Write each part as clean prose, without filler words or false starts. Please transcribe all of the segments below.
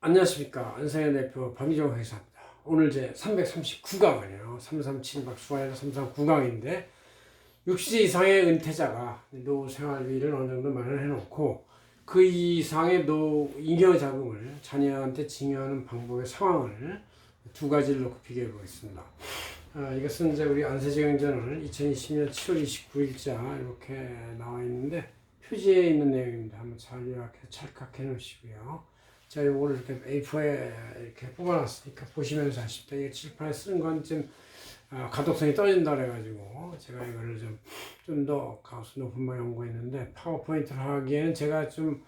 안녕하십니까. 안성현 대표 박미정 회사입니다. 오늘 제 339강이네요. 337박 수화에서 339강인데 60세 이상의 은퇴자가 노후 생활비를 어느 정도 마련해 놓고 그 이상의 잉여 자금을 자녀한테 증여하는 방법의 상황을 두 가지를 놓고 비교해 보겠습니다. 이것은 이제 우리 안세제경전을 2020년 7월 29일자 이렇게 나와 있는데 표지에 있는 내용입니다. 한번 잘 요약해서 찰칵해 놓으시고요. 제가 이거를 이렇게 A4에 이렇게 뽑아놨으니까 보시면서 하십시다. 이게 칠판에 쓰는 건 좀 가독성이 떨어진다 그래가지고 제가 이거를 좀 더 가우스 높은 방 연구했는데 파워포인트를 하기에는 제가 좀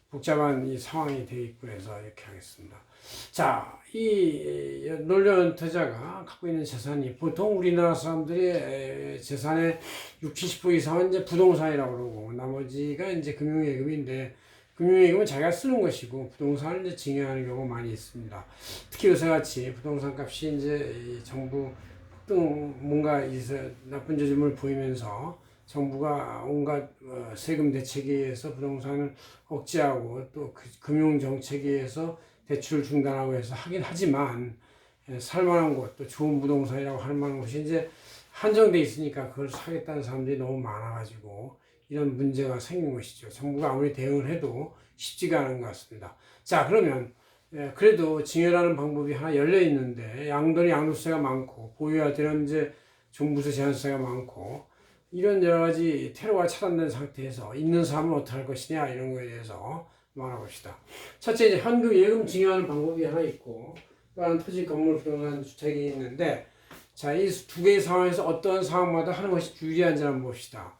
복잡한 이 상황이 되어 있고 해서 이렇게 하겠습니다. 자, 이 노년은퇴자가 갖고 있는 재산이 보통 우리나라 사람들이 재산의 60, 70% 이상은 이제 부동산이라고 그러고 나머지가 이제 금융예금인데 금융예금은 자기가 쓰는 것이고 부동산을 이제 증여하는 경우가 많이 있습니다. 특히 요새같이 부동산 값이 이제 정부 폭등 뭔가 나쁜 조짐을 보이면서 정부가 온갖 세금 대책에 의해서 부동산을 억제하고 또 금융 정책에 의해서 대출을 중단하고 해서 하긴 하지만 살만한 곳 또 좋은 부동산이라고 할 만한 곳이 이제 한정돼 있으니까 그걸 사겠다는 사람들이 너무 많아가지고 이런 문제가 생긴 것이죠. 정부가 아무리 대응을 해도 쉽지가 않은 것 같습니다. 자, 그러면 그래도 증여라는 방법이 하나 열려 있는데 양도는 양도세가 많고 보유해야 되는 이제 종부세 제한세가 많고 이런 여러 가지 테러가 차단된 상태에서 있는 사람은 어떻게 할 것이냐 이런 거에 대해서 말해봅시다. 첫째, 이제 현금 예금 증여하는 방법이 하나 있고 또 하나는 토지 건물 부동산 주택이 있는데 자, 이 두 개의 상황에서 어떤 상황마다 하는 것이 유리한지 한번 봅시다.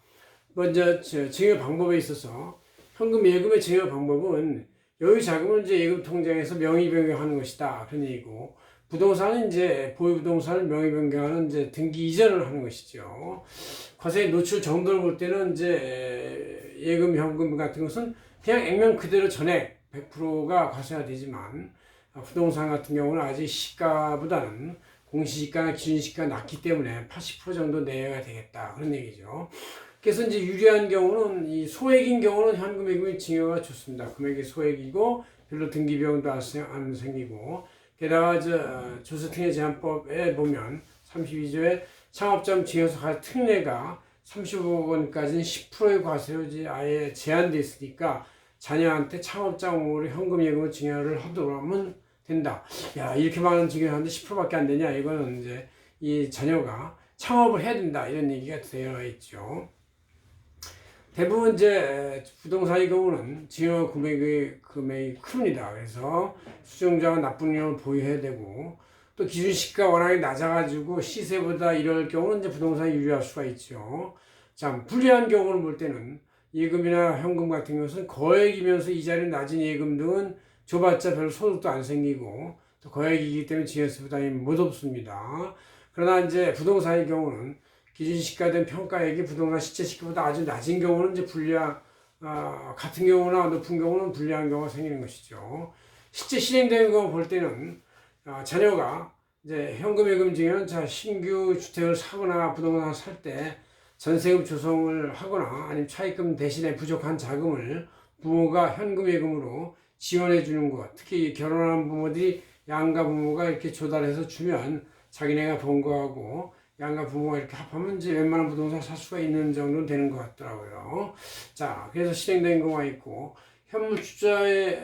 먼저 증여 방법에 있어서 현금 예금의 증여 방법은 여유 자금을 이제 예금 통장에서 명의 변경하는 것이다 그런 얘기고 부동산은 이제 보유 부동산을 명의 변경하는 이제 등기 이전을 하는 것이죠. 과세의 노출 정도를 볼 때는 이제 예금 현금 같은 것은 그냥 액면 그대로 전액 100%가 과세가 되지만 부동산 같은 경우는 아직 시가보다는 공시지가나 기준시가가 낮기 때문에 80% 정도 내외가 되겠다 그런 얘기죠. 그래서 이제 유리한 경우는 이 소액인 경우는 현금 예금의 증여가 좋습니다. 금액이 소액이고 별로 등기 비용도 안 생기고 게다가 조세특례 제한법에 보면 32조에 창업자금 증여서 특례가 35억 원까지는 10%의 과세로 아예 제한돼 있으니까 자녀한테 창업자금으로 현금 예금을 증여를 하도록 하면 된다. 야, 이렇게 많은 증여하는데 10%밖에 안 되냐? 이거는 이제 이 자녀가 창업을 해야 된다 이런 얘기가 되어 있죠. 대부분 이제 부동산의 경우는 증여 금액이 큽니다. 그래서 수정자가 나쁜 경우를 보유해야 되고 또 기준시가가 워낙에 낮아가지고 시세보다 이럴 경우는 이제 부동산이 유리할 수가 있죠. 자, 불리한 경우를 볼 때는 예금이나 현금 같은 것은 거액이면서 이자율이 낮은 예금 등은 줘봤자 별 소득도 안 생기고 또 거액이기 때문에 증여세 부담이 못 없습니다. 그러나 이제 부동산의 경우는 기준시가된 평가액이 부동산 시세시가보다 아주 낮은 경우는 이제 같은 경우나 높은 경우는 불리한 경우가 생기는 것이죠. 실제 실행되는 거 볼 때는 자녀가 이제 현금 예금 증여는 신규 주택을 사거나 부동산을 살 때 전세금 조성을 하거나 아니면 차입금 대신에 부족한 자금을 부모가 현금 예금으로 지원해 주는 것. 특히 결혼한 부모들이 양가 부모가 이렇게 조달해서 주면 자기네가 번 거하고 양가 부모가 이렇게 합하면 이제 웬만한 부동산 살 수가 있는 정도는 되는 것 같더라고요. 자, 그래서 실행된 경우가 있고, 현물 투자의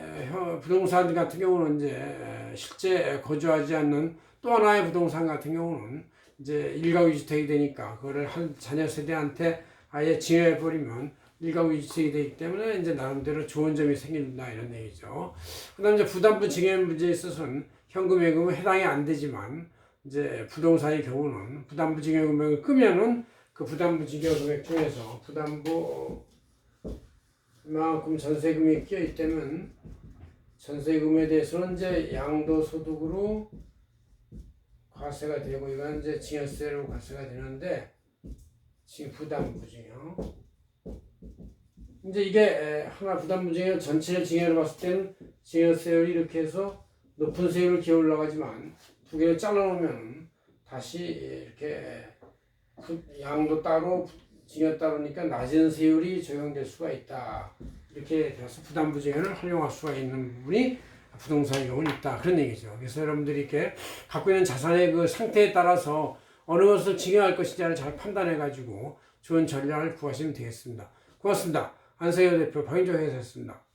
부동산 같은 경우는 이제 실제 거주하지 않는 또 하나의 부동산 같은 경우는 이제 일가구 주택이 되니까 그거를 한 자녀 세대한테 아예 증여해버리면 일가구 주택이 되기 때문에 이제 나름대로 좋은 점이 생긴다 이런 얘기죠. 그 다음에 이제 부담부 증여 문제에 있어서는 현금 예금은 해당이 안 되지만 이제 부동산의 경우는 부담부 증여 금액을 끄면은 그 부담부 증여 금액 중에서 부담부 만큼 전세금이 끼어 있다면 전세금에 대해서는 이제 양도소득으로 과세가 되고 이건 이제 증여세로 과세가 되는데 지금 부담부 증여 이제 이게 하나 부담부 증여 전체를 증여를 봤을 때는 증여세율이 이렇게 해서 높은 세율을 기어 올라가지만 두 개를 잘라놓으면 다시 이렇게 양도 따로 증여 따로니까 낮은 세율이 적용될 수가 있다. 이렇게 돼서 부담부 증여를 활용할 수가 있는 부분이 부동산 이용은 있다. 그런 얘기죠. 그래서 여러분들이 이렇게 갖고 있는 자산의 그 상태에 따라서 어느 것을 증여할 것인지를 잘 판단해 가지고 좋은 전략을 구하시면 되겠습니다. 고맙습니다. 안세요 대표 박인종 회사였습니다.